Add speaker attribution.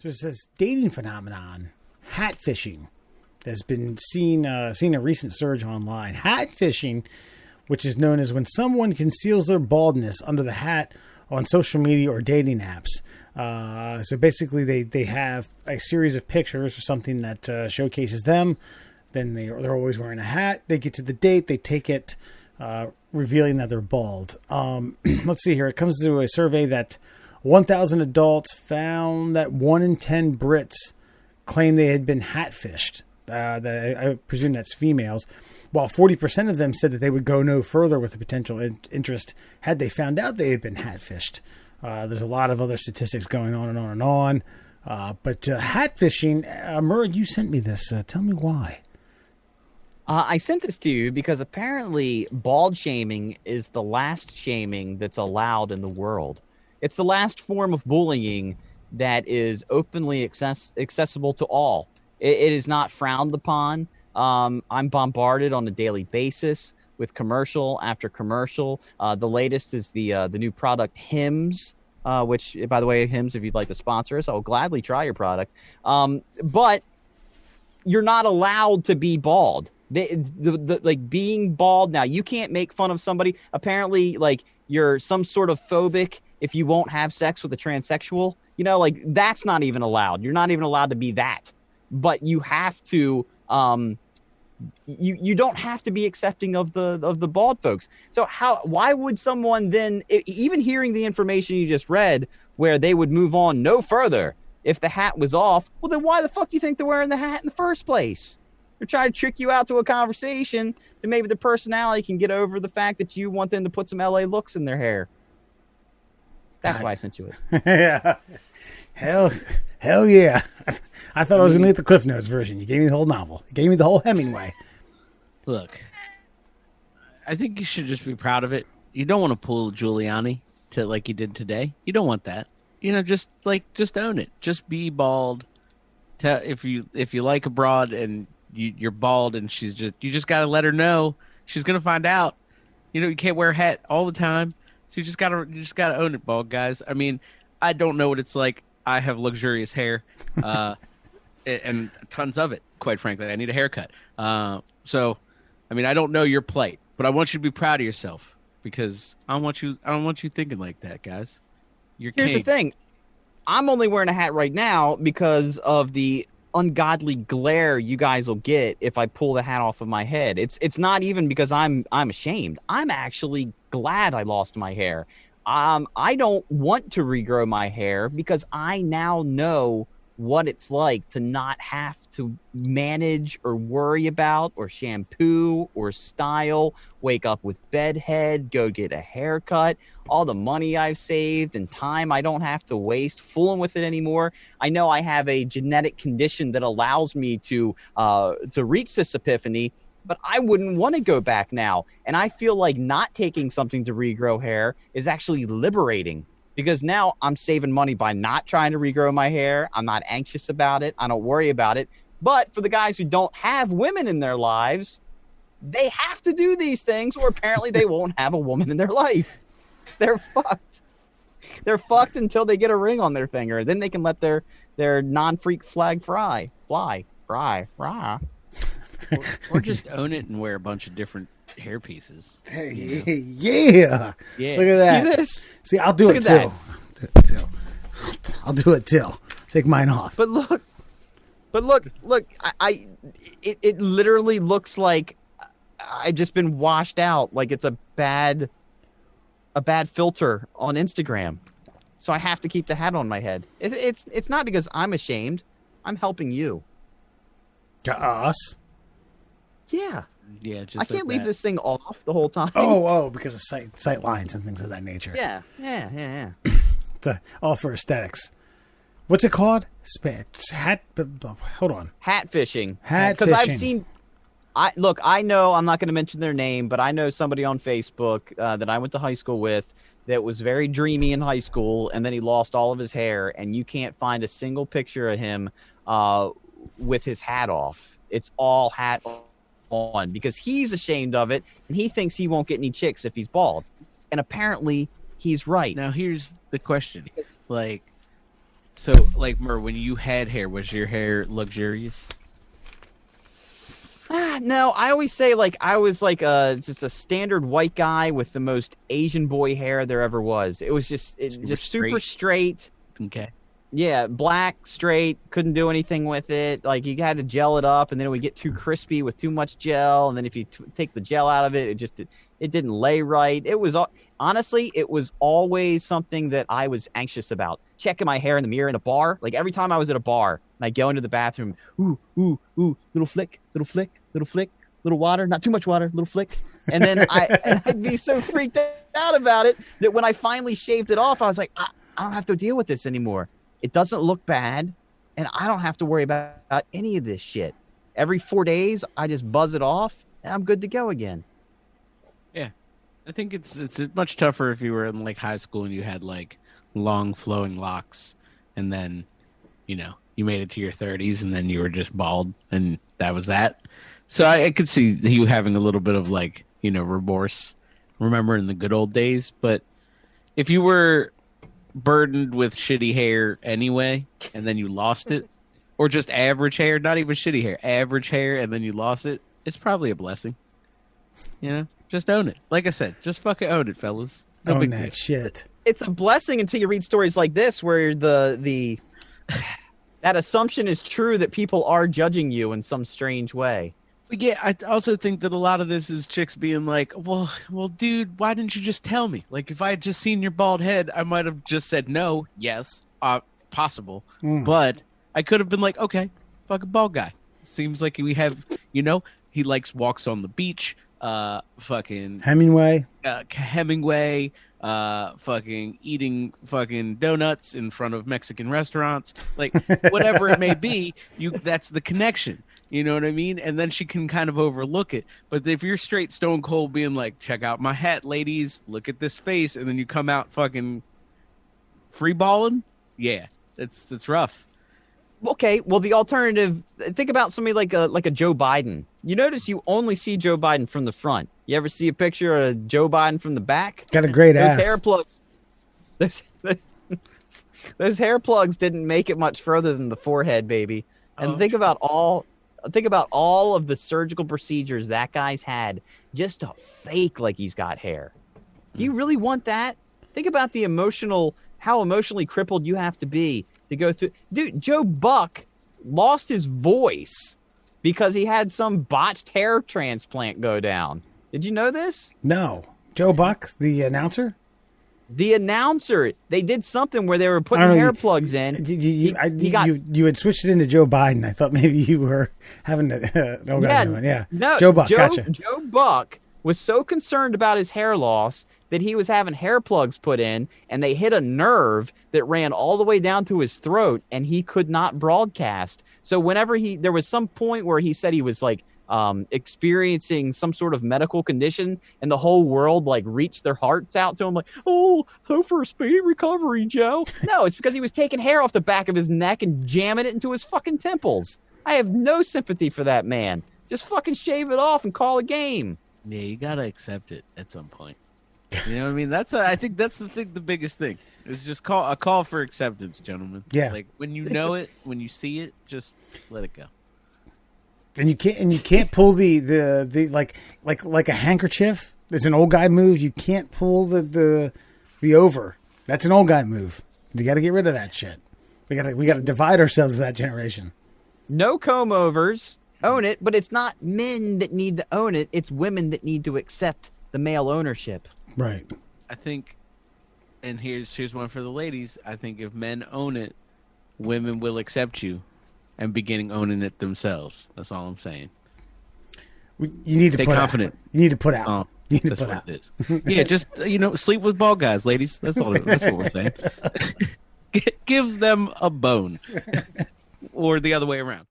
Speaker 1: So it's this dating phenomenon, hatfishing, that's been seen a recent surge online. Hatfishing, which is known as when someone conceals their baldness under the hat on social media or dating apps. So basically, they have a series of pictures or something that showcases them. Then they're always wearing a hat. They get to the date, they take it, revealing that they're bald. Let's see here. It comes to a survey that 1,000 adults found that 1 in 10 Brits claimed they had been hatfished. I presume that's females. While 40% of them said that they would go no further with a potential interest had they found out they had been hatfished. There's a lot of other statistics going on and on and on. But hatfishing, Murray, you sent me this. Tell me why.
Speaker 2: I sent this to you because apparently bald shaming is the last shaming that's allowed in the world. It's the last form of bullying that is openly accessible to all. It is not frowned upon. I'm bombarded on a daily basis with commercial after commercial. The latest is the new product Hims, which, by the way, Hims, if you'd like to sponsor us, I'll gladly try your product. But you're not allowed to be bald. Like being bald now, you can't make fun of somebody. Apparently, like you're some sort of phobic if you won't have sex with a transsexual. You know, like that's not even allowed. You're not even allowed to be that. But you have to. You don't have to be accepting of the bald folks. So why would someone then, even hearing the information you just read, where they would move on no further if the hat was off? Well, then why the fuck do you think they're wearing the hat in the first place? They're trying to trick you out to a conversation that maybe the personality can get over the fact that you want them to put some LA looks in their hair. That's why I sent you it.
Speaker 1: Yeah. Hell yeah. I thought I was going to get the Cliff Notes version. You gave me the whole novel. You gave me the whole Hemingway.
Speaker 3: Look, I think you should just be proud of it. You don't want to pull Giuliani to like you did today. You don't want that. You know, just own it. Just be bald. If you like a broad and you're bald and you just got to let her know. She's going to find out. You know, you can't wear a hat all the time. So you just got to own it, bald guys. I mean, I don't know what it's like. I have luxurious hair, and tons of it, quite frankly. I need a haircut. So, I mean, I don't know your plight, but I want you to be proud of yourself because I don't want you thinking like that, guys. Here's
Speaker 2: the thing. I'm only wearing a hat right now because of the ungodly glare you guys will get if I pull the hat off of my head. It's not even because I'm ashamed. I'm actually glad I lost my hair. I don't want to regrow my hair because I now know what it's like to not have to manage or worry about or shampoo or style, wake up with bedhead, go get a haircut, all the money I've saved and time I don't have to waste fooling with it anymore. I know I have a genetic condition that allows me to reach this epiphany, but I wouldn't want to go back now. And I feel like not taking something to regrow hair is actually liberating because now I'm saving money by not trying to regrow my hair. I'm not anxious about it. I don't worry about it. But for the guys who don't have women in their lives, they have to do these things or apparently they won't have a woman in their life. They're fucked. They're fucked until they get a ring on their finger. Then they can let their non-freak flag fly.
Speaker 3: Or just own it and wear a bunch of different hair pieces.
Speaker 1: Hey, yeah. Look at that.
Speaker 2: See this?
Speaker 1: See, I'll do it too. I'll do it too. Take mine off.
Speaker 2: But look. It literally looks like I've just been washed out. Like it's a bad filter on Instagram. So I have to keep the hat on my head. It's not because I'm ashamed. I'm helping you.
Speaker 1: To us?
Speaker 2: Yeah.
Speaker 3: Yeah, just
Speaker 2: I can't
Speaker 3: like
Speaker 2: leave this thing off the whole time.
Speaker 1: Oh, because of sight lines and things of that nature.
Speaker 2: Yeah.
Speaker 1: It's all for aesthetics. What's it called? Hold on.
Speaker 2: Hatfishing.
Speaker 1: Because
Speaker 2: I've seen. I know I'm not going to mention their name, but I know somebody on Facebook that I went to high school with that was very dreamy in high school, and then he lost all of his hair, and you can't find a single picture of him with his hat off. It's all hat on because he's ashamed of it, and he thinks he won't get any chicks if he's bald. And apparently, he's right.
Speaker 3: Now, here's the question. Like, So, like, Mer, when you had hair, was your hair luxurious?
Speaker 2: No, I always say like I was like just a standard white guy with the most Asian boy hair there ever was. It was just super straight.
Speaker 3: Okay.
Speaker 2: Yeah, black, straight, couldn't do anything with it. Like you had to gel it up, and then it would get too crispy with too much gel. And then if you take the gel out of it, it didn't lay right. It was honestly, it was always something that I was anxious about. Checking my hair in the mirror in a bar, like every time I was at a bar and I go into the bathroom, ooh, little flick, little water, not too much water, little flick. And then I'd be so freaked out about it that when I finally shaved it off, I was like, I don't have to deal with this anymore. It doesn't look bad, and I don't have to worry about any of this shit. Every 4 days, I just buzz it off, and I'm good to go again.
Speaker 3: Yeah. I think it's much tougher if you were in, like, high school and you had, like, long flowing locks, and then, you know, you made it to your 30s, and then you were just bald, and that was that. So I could see you having a little bit of, like, you know, remorse, remembering the good old days. But if you were burdened with shitty hair anyway, and then you lost it, or just average hair, not even shitty hair, average hair, and then you lost it, it's probably a blessing. You know, just own it. Like I said, just fucking own it, fellas. No
Speaker 1: Own
Speaker 3: big
Speaker 1: that
Speaker 3: deal.
Speaker 1: shit.
Speaker 2: It's a blessing until you read stories like this, where the that assumption is true that people are judging you in some strange way.
Speaker 3: But yeah, I also think that a lot of this is chicks being like, well, dude, why didn't you just tell me? Like, if I had just seen your bald head, I might have just said no, yes, possible. But I could have been like, okay, fucking bald guy. Seems like we have, you know, he likes walks on the beach, fucking
Speaker 1: Hemingway.
Speaker 3: Fucking eating fucking donuts in front of Mexican restaurants, like whatever it may be, that's the connection. You know what I mean? And then she can kind of overlook it. But if you're straight stone cold being like, check out my hat, ladies, look at this face, and then you come out fucking free balling, yeah, it's rough.
Speaker 2: Okay, well, the alternative, think about somebody like a Joe Biden. You notice you only see Joe Biden from the front. You ever see a picture of Joe Biden from the back?
Speaker 1: Got a great
Speaker 2: Those
Speaker 1: ass.
Speaker 2: hair plugs. Those hair plugs didn't make it much further than the forehead, baby. And think about all of the surgical procedures that guy's had just to fake like he's got hair. Do you really want that? Think about how emotionally crippled you have to be to go through. Dude, Joe Buck lost his voice because he had some botched hair transplant go down. Did you know this?
Speaker 1: No. Joe Buck, the announcer?
Speaker 2: The announcer. They did something where they were putting hair plugs in.
Speaker 1: You had switched it into Joe Biden. I thought maybe you were having to.
Speaker 2: No,
Speaker 1: Joe Buck, gotcha.
Speaker 2: Joe Buck was so concerned about his hair loss that he was having hair plugs put in, and they hit a nerve that ran all the way down to his throat, and he could not broadcast. So whenever there was some point where he said he was like experiencing some sort of medical condition, and the whole world like reached their hearts out to him like, oh, so for a speedy recovery, Joe. No, it's because he was taking hair off the back of his neck and jamming it into his fucking temples. I have no sympathy for that man. Just fucking shave it off and call a game.
Speaker 3: Yeah, you gotta accept it at some point. You know what I mean? I think that's the biggest thing. It's just a call for acceptance, gentlemen.
Speaker 1: Yeah.
Speaker 3: Like when you know it, when you see it, just let it go.
Speaker 1: And you can't pull the like a handkerchief. It's an old guy move. You can't pull the over. That's an old guy move. You got to get rid of that shit. We got to divide ourselves to that generation.
Speaker 2: No comb overs. Own it, but it's not men that need to own it. It's women that need to accept the male ownership.
Speaker 1: Right.
Speaker 3: I think, and here's one for the ladies. I think if men own it, women will accept you and beginning owning it themselves. That's all I'm saying.
Speaker 1: You need to
Speaker 3: Stay
Speaker 1: put
Speaker 3: confident.
Speaker 1: out. You need to put out.
Speaker 3: Oh,
Speaker 1: you need to
Speaker 3: that's
Speaker 1: put
Speaker 3: what
Speaker 1: out.
Speaker 3: it is. Yeah, just sleep with bald guys, ladies. That's all. That's what we're saying. Give them a bone, or the other way around.